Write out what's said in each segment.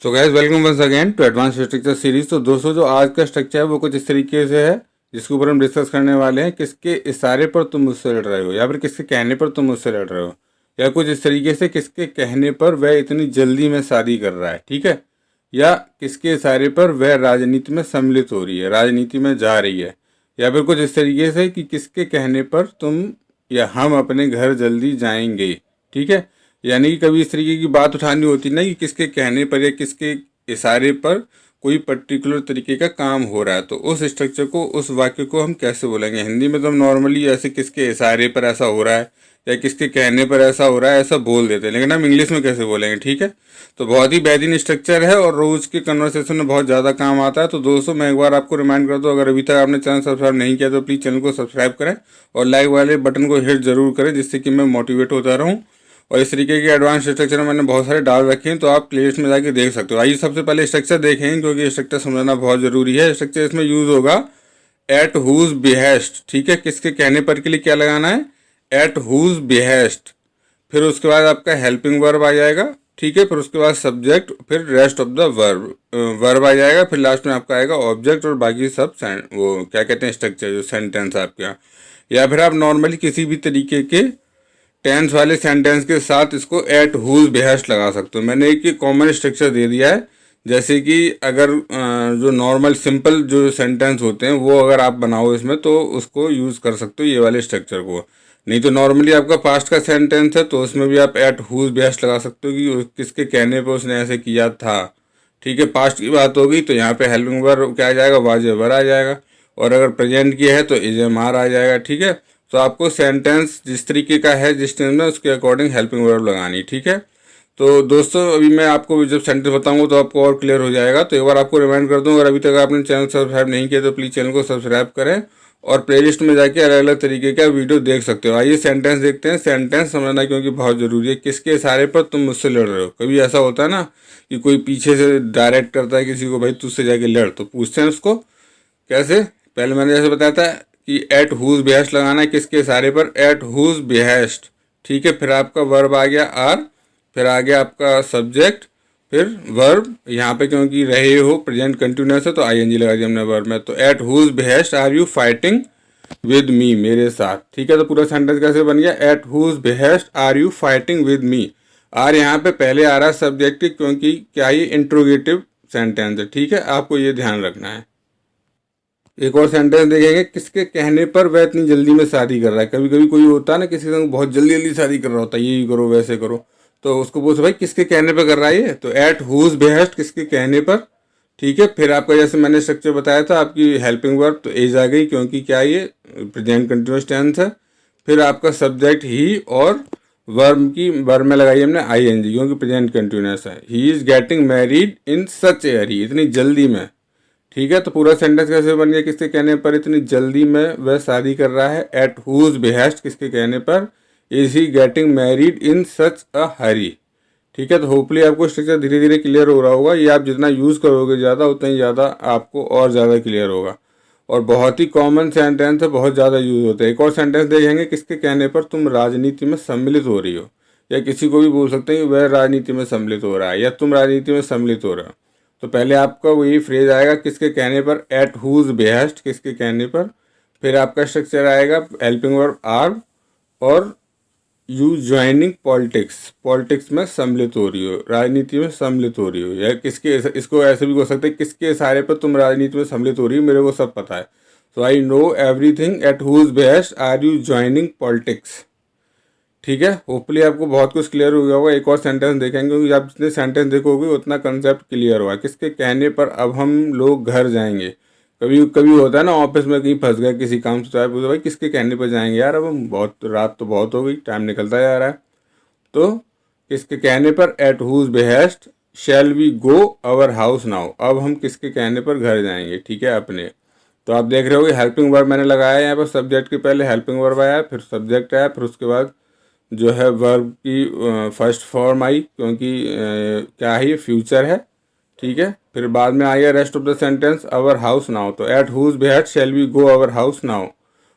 So guys welcome once again to advance structure series. तो दोस्तों जो आज का स्ट्रक्चर है वो कुछ इस तरीके से है जिसके ऊपर हम डिस्कस करने वाले हैं। किसके इशारे पर तुम मुझसे लड़ रहे हो या फिर किसके कहने पर तुम मुझसे लड़ रहे हो, या कुछ इस तरीके से किसके कहने पर वह इतनी जल्दी में शादी कर रहा है, ठीक है, या किसके इशारे पर वह राजनीति में सम्मिलित हो रही है, राजनीति में जा रही है, या फिर कुछ इस तरीके से कि किसके कहने पर तुम या हम अपने घर जल्दी जाएंगे, ठीक है। यानी कि कभी इस तरीके की बात उठानी होती ना कि किसके कहने पर या किसके इशारे पर कोई पर्टिकुलर तरीके का काम हो रहा है, तो उस स्ट्रक्चर को, उस वाक्य को हम कैसे बोलेंगे। हिंदी में तो हम नॉर्मली ऐसे किसके इशारे पर ऐसा हो रहा है या किसके कहने पर ऐसा हो रहा है ऐसा बोल देते हैं, लेकिन हम इंग्लिश में कैसे बोलेंगे, ठीक है। तो बहुत ही बेहतरीन स्ट्रक्चर है और रोज के कन्वर्सेशन में बहुत ज़्यादा काम आता है। तो दोस्तों मैं एक बार आपको रिमाइंड कर दूँ, अगर अभी तक आपने चैनल सब्सक्राइब नहीं किया तो प्लीज़ चैनल को सब्सक्राइब करें और लाइक वाले बटन को हिट जरूर करें, जिससे कि मैं मोटिवेट होता रहूँ। और इस तरीके के एडवांस स्ट्रक्चर मैंने बहुत सारे डाल रखे हैं, तो आप प्लेलिस्ट में जाके देख सकते हो। आइए सबसे पहले स्ट्रक्चर देखें, क्योंकि स्ट्रक्चर समझना बहुत ज़रूरी है। स्ट्रक्चर इसमें यूज़ होगा एट हुज बिहेस्ट, ठीक है। किसके कहने पर के लिए क्या लगाना है, एट हुज बिहेस्ट। फिर उसके बाद आपका हेल्पिंग वर्ब आ जाएगा, ठीक है। फिर उसके बाद सब्जेक्ट, फिर रेस्ट ऑफ द वर्ब आ जाएगा। फिर लास्ट में आपका आएगा ऑब्जेक्ट और बाकी सब वो क्या कहते हैं स्ट्रक्चर, जो सेंटेंस आपके यहाँ। या फिर आप नॉर्मली किसी भी तरीके के टेंस वाले सेंटेंस के साथ इसको एट हुज बिहेस्ट लगा सकते हो। मैंने एक कॉमन स्ट्रक्चर दे दिया है, जैसे कि अगर जो नॉर्मल सिंपल जो सेंटेंस होते हैं वो अगर आप बनाओ इसमें तो उसको यूज़ कर सकते हो ये वाले स्ट्रक्चर को। नहीं तो नॉर्मली आपका पास्ट का सेंटेंस है तो उसमें भी आप एट हुज बिहेस्ट लगा सकते हो कि किसके कहने पर उसने ऐसे किया था, ठीक है। पास्ट की बात होगी तो यहाँ पे हेल्पिंग वर्ब क्या आ जाएगा, वाज एवर आ जाएगा। और अगर प्रेजेंट की है तो इज एम आर आ जाएगा, ठीक है। तो आपको सेंटेंस जिस तरीके का है जिस टेंस में उसके अकॉर्डिंग हेल्पिंग वर्ब लगानी, ठीक है। तो दोस्तों अभी मैं आपको जब सेंटेंस बताऊंगा तो आपको और क्लियर हो जाएगा। तो एक बार आपको रिमाइंड कर दूं, अगर अभी तक आपने चैनल सब्सक्राइब नहीं किया तो प्लीज़ चैनल को सब्सक्राइब करें और प्लेलिस्ट में जाके अलग अलग तरीके का वीडियो देख सकते हो। आइए सेंटेंस देखते हैं। सेंटेंस समझना क्योंकि बहुत ज़रूरी है। किसके इशारे पर तुम मुझसे लड़ रहे हो। कभी ऐसा होता है ना कि कोई पीछे से डायरेक्ट करता है किसी को, भाई तुझसे जाके लड़, तो पूछते हैं उसको कैसे। पहले मैंने जैसे बताया था कि एट हुज बिहेस्ट लगाना है, किसके इशारे पर, एट हुज बिहेस्ट, ठीक है। फिर आपका वर्ब आ गया आर, फिर आ गया आपका सब्जेक्ट, फिर वर्ब यहाँ पे क्योंकि रहे हो प्रेजेंट कंटिन्यूअस है तो आईएनजी लगा दिया हमने वर्ब में। तो at whose behest are you fighting with me, मेरे साथ, ठीक है। तो पूरा सेंटेंस कैसे बन गया, at whose behest are you fighting with me. Are यहाँ पे पहले आ रहा है सब्जेक्ट, क्योंकि क्या ये इंट्रोगेटिव सेंटेंस है, ठीक है। आपको ये ध्यान रखना है। एक और सेंटेंस देखेंगे, किसके कहने पर वह इतनी जल्दी में शादी कर रहा है। कभी कभी कोई होता है ना किसी से बहुत जल्दी जल्दी शादी कर रहा होता है, ये करो वैसे करो, तो उसको बोलते भाई किसके कहने पर कर रहा है ये, तो एट हुज बिहेस्ट, किसके कहने पर, ठीक है। फिर आपका जैसे मैंने स्ट्रक्चर बताया था आपकी हेल्पिंग वर्ब, तो एज आ गई क्योंकि क्या ये प्रेजेंट कंटिन्यूअस टेंस है। फिर आपका सब्जेक्ट ही और वर्ब में लगाई हमने आईएनजी क्योंकि प्रेजेंट कंटिन्यूअस है। He is getting married in such a hurry, इतनी जल्दी में, ठीक है। तो पूरा सेंटेंस कैसे बन गया, किसके कहने पर इतनी जल्दी में वह शादी कर रहा है, एट हुज बिहेस्ट, किसके कहने पर, is he getting married in such a hurry, ठीक है। तो होपफुली आपको स्ट्रक्चर धीरे धीरे क्लियर हो रहा होगा। ये आप जितना यूज़ करोगे ज़्यादा उतना ही ज़्यादा आपको और ज़्यादा क्लियर होगा और बहुत ही कॉमन सेंटेंस है, बहुत ज़्यादा यूज होता है। एक और सेंटेंस देखेंगे, किसके कहने पर तुम राजनीति में सम्मिलित हो रही हो, या किसी को भी बोल सकते हैं कि वह राजनीति में सम्मिलित हो रहा है या तुम राजनीति में सम्मिलित हो रहे हो। तो पहले आपका वही फ्रेज आएगा किसके कहने पर, एट हुज बिहेस्ट, किसके कहने पर। फिर आपका स्ट्रक्चर आएगा हेल्पिंग वर्ब आर और यू ज्वाइनिंग पॉलिटिक्स, पॉलिटिक्स में सम्मिलित हो रही हो, राजनीति में सम्मिलित हो रही हो। या किसके, इसको ऐसे भी हो सकते हैं किसके इशारे पर तुम राजनीति में सम्मिलित हो रही हो, मेरे को सब पता है। So I know everything, at whose behest are you joining politics, ठीक है। होपफुली आपको बहुत कुछ क्लियर हो गया होगा। एक और सेंटेंस देखेंगे क्योंकि आप जितने सेंटेंस देखोगे उतना कंसेप्ट क्लियर होगा। किसके कहने पर अब हम लोग घर जाएंगे। कभी कभी होता है ना ऑफिस में कहीं फंस गया किसी काम से, तो आप बोलते भाई किसके कहने पर जाएंगे यार, अब हम बहुत रात तो बहुत हो गई, टाइम निकलता जा रहा है। तो किसके कहने पर, at whose behest shall we go our house now, अब हम किसके कहने पर घर जाएंगे, ठीक है, अपने। तो आप देख रहे हो हेल्पिंग वर्ब मैंने लगाया यहाँ पर, सब्जेक्ट के पहले हेल्पिंग वर्ब आया, फिर सब्जेक्ट आया, फिर उसके बाद जो है वर्ब की फर्स्ट फॉर्म आई क्योंकि क्या है ये फ्यूचर है, ठीक है। फिर बाद में आया rest of the sentence our house now, तो at whose behest shall we go our house now.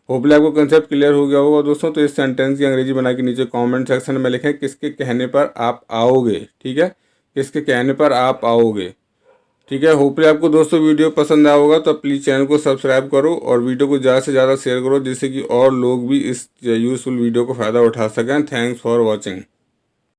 Hopefully आपको कंसेप्ट क्लियर हो गया होगा दोस्तों। तो इस सेंटेंस की अंग्रेजी बना के नीचे कमेंट सेक्शन में लिखें किसके कहने पर आप आओगे, ठीक है। किसके कहने पर आप आओगे। ठीक है, होपफुली आपको दोस्तों वीडियो पसंद आया होगा, तो प्लीज़ चैनल को सब्सक्राइब करो और वीडियो को ज़्यादा से ज़्यादा शेयर करो, जिससे कि और लोग भी इस यूज़फुल वीडियो को फ़ायदा उठा सकें। Thanks for watching.